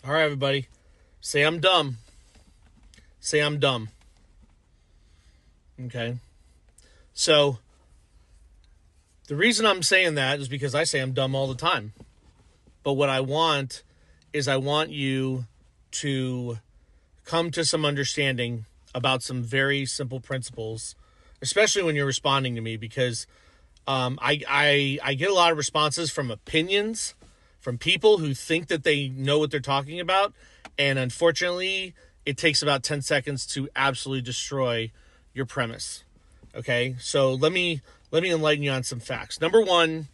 All right, everybody. Say I'm dumb. Say I'm dumb. Okay. So the reason I'm saying that is because I say I'm dumb all the time. But what I want is I want you to come to some understanding about some very simple principles, especially when you're responding to me, because I get a lot of responses from opinions from people who think that they know what they're talking about, and unfortunately, it takes about 10 seconds to absolutely destroy your premise. Okay, so let me enlighten you on some facts. Number one,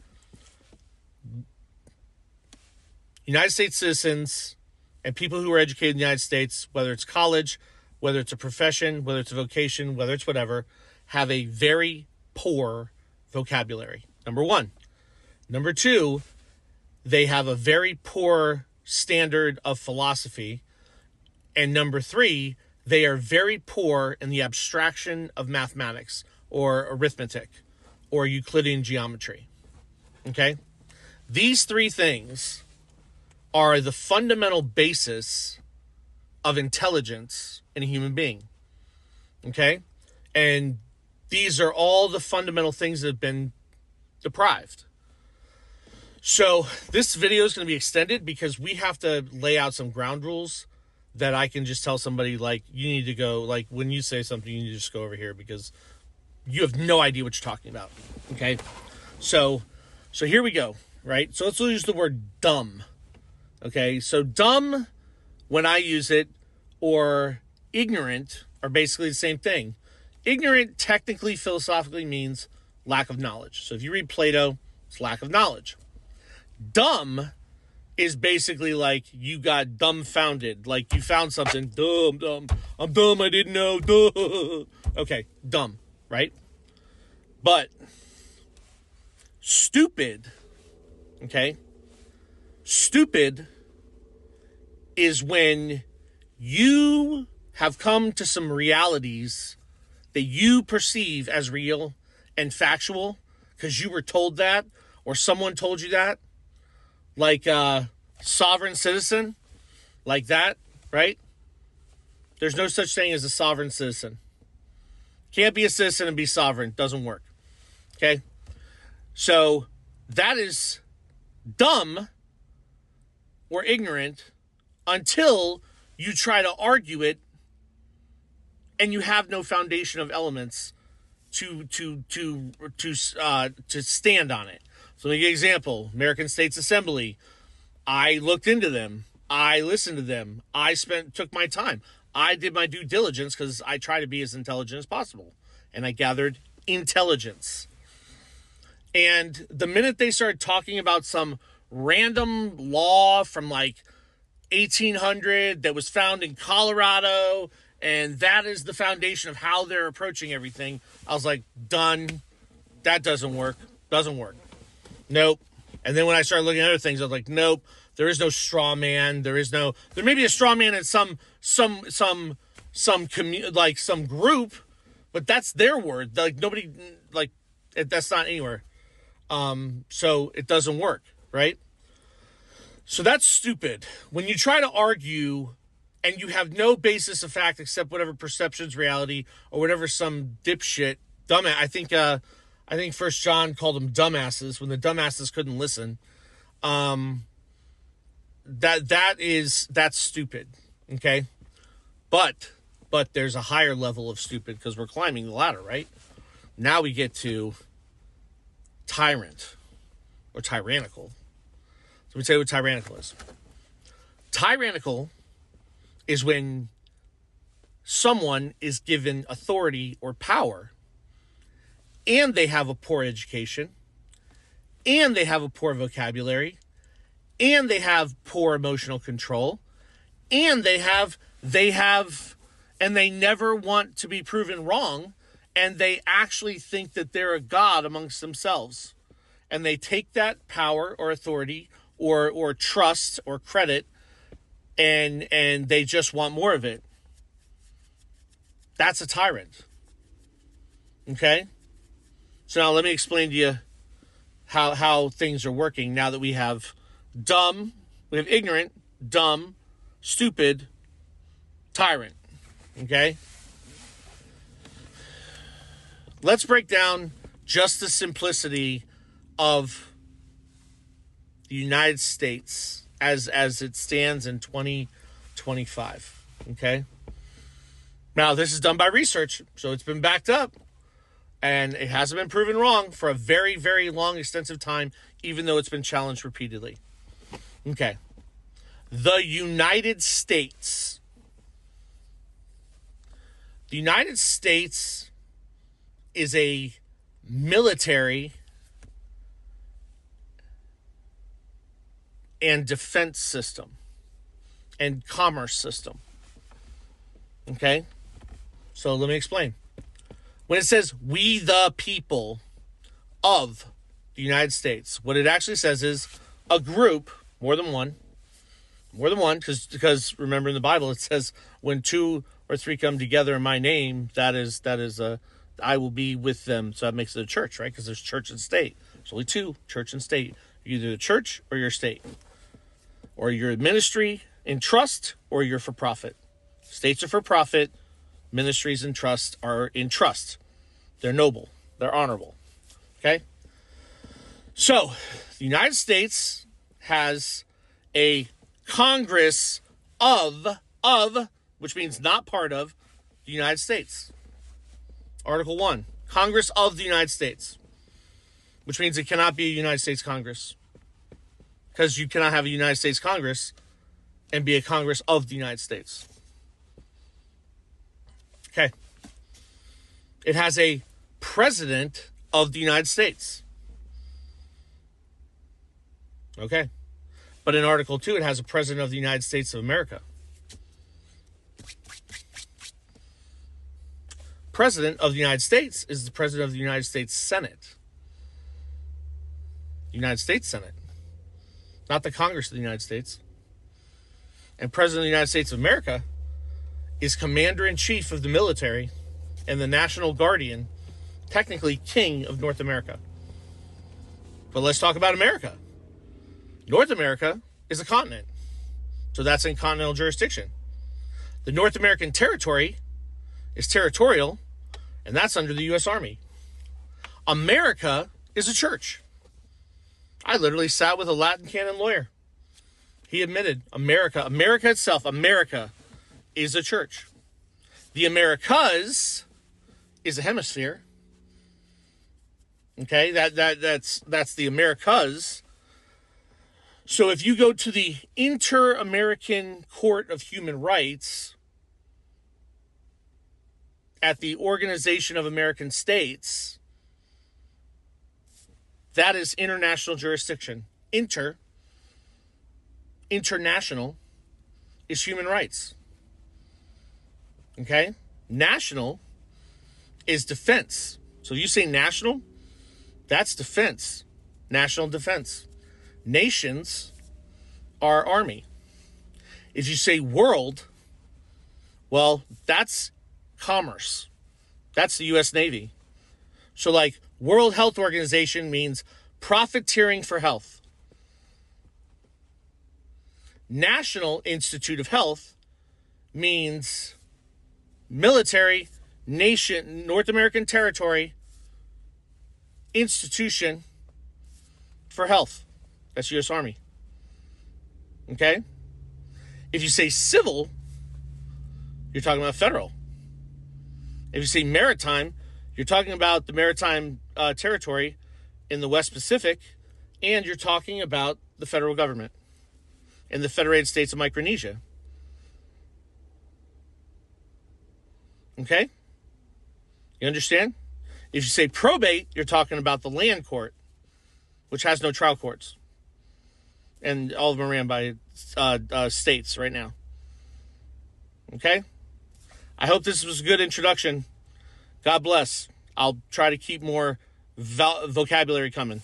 United States citizens and people who are educated in the United States, whether it's college, whether it's a profession, whether it's a vocation, whether it's whatever, have a very poor vocabulary. Number one. Number two, they have a very poor standard of philosophy. And number three, they are very poor in the abstraction of mathematics or arithmetic or Euclidean geometry. Okay? These three things are the fundamental basis of intelligence in a human being. Okay? And these are all the fundamental things that have been deprived. So this video is going to be extended because we have to lay out some ground rules that I can just tell somebody, like, you need to go, like, when you say something, you need to just go over here because you have no idea what you're talking about. Okay? So here we go, right? So let's use the word dumb. Okay? So dumb, when I use it, or ignorant are basically the same thing. Ignorant technically, philosophically means lack of knowledge. So if you read Plato, it's lack of knowledge. Dumb is basically like you got dumbfounded, like you found something. Dumb. I'm dumb, I didn't know. Duh. Okay, dumb, right? But stupid, okay? Stupid is when you have come to some realities that you perceive as real and factual because you were told that or someone told you that. Like sovereign citizen, like that, right? There's no such thing as a sovereign citizen. Can't be a citizen and be sovereign. Doesn't work. Okay? So that is dumb or ignorant until you try to argue it and you have no foundation of elements to stand on it. So, an example, American States Assembly. I looked into them. I listened to them. I took my time. I did my due diligence because I try to be as intelligent as possible. And I gathered intelligence. And the minute they started talking about some random law from like 1800 that was found in Colorado, and that is the foundation of how they're approaching everything, I was like, done. That doesn't work. Doesn't work. Nope. And then when I started looking at other things, I was like, nope, there is no straw man. There may be a straw man in some group, but that's their word. Like nobody, like that's not anywhere. So it doesn't work, right? So that's stupid. When you try to argue and you have no basis of fact except whatever perception's reality or whatever some dipshit dumbass. I think First John called them dumbasses when the dumbasses couldn't listen. That's stupid. Okay. But there's a higher level of stupid because we're climbing the ladder, right? Now we get to tyrant or tyrannical. So let me tell you what tyrannical is. Tyrannical is when someone is given authority or power and they have a poor education, and they have a poor vocabulary, and they have poor emotional control, and they never want to be proven wrong, and they actually think that they're a god amongst themselves. And they take that power or authority or trust or credit, and they just want more of it. That's a tyrant. Okay? So now let me explain to you how things are working now that we have ignorant, dumb, stupid tyrant. Okay? Let's break down just the simplicity of the United States as it stands in 2025. Okay? Now, this is done by research, so it's been backed up. And it hasn't been proven wrong for a very, very long, extensive time, even though it's been challenged repeatedly. Okay. The United States. The United States is a military and defense system and commerce system. Okay? So let me explain. When it says we the people of the United States, what it actually says is a group, more than one, because remember in the Bible it says when 2 or 3 come together in my name, that is I will be with them. So that makes it a church, right? Because there's church and state. There's only 2, church and state. You're either the church or your state. Or you're a ministry in trust or you're for profit. States are for profit. Ministries and trusts are in trust. They're noble. They're honorable. Okay? So, the United States has a Congress of, which means not part of, the United States. Article 1, Congress of the United States, which means it cannot be a United States Congress. Because you cannot have a United States Congress and be a Congress of the United States. Okay. It has a president of the United States. Okay. But in Article 2, it has a president of the United States of America. President of the United States is the president of the United States Senate. United States Senate. Not the Congress of the United States. And president of the United States of America is commander-in-chief of the military and the national guardian, technically king of North America. But let's talk about America. North America is a continent, so that's in continental jurisdiction. The North American territory is territorial, and that's under the U.S. Army. America is a church. I literally sat with a Latin canon lawyer. He admitted America itself, America is a church. The Americas is a hemisphere. Okay, that's the Americas. So if you go to the Inter-American Court of Human Rights at the Organization of American States, that is international jurisdiction. International is human rights. Okay? National is defense. So you say national, that's defense. National defense. Nations are army. If you say world, well, that's commerce. That's the U.S. Navy. So like World Health Organization means profiteering for health. National Institute of Health means military, nation, North American territory, institution for health. That's U.S. Army. Okay? If you say civil, you're talking about federal. If you say maritime, you're talking about the maritime territory in the West Pacific, and you're talking about the federal government in the Federated States of Micronesia. Okay? You understand? If you say probate, you're talking about the land court, which has no trial courts. And all of them are ran by states right now. Okay? I hope this was a good introduction. God bless. I'll try to keep more vocabulary coming.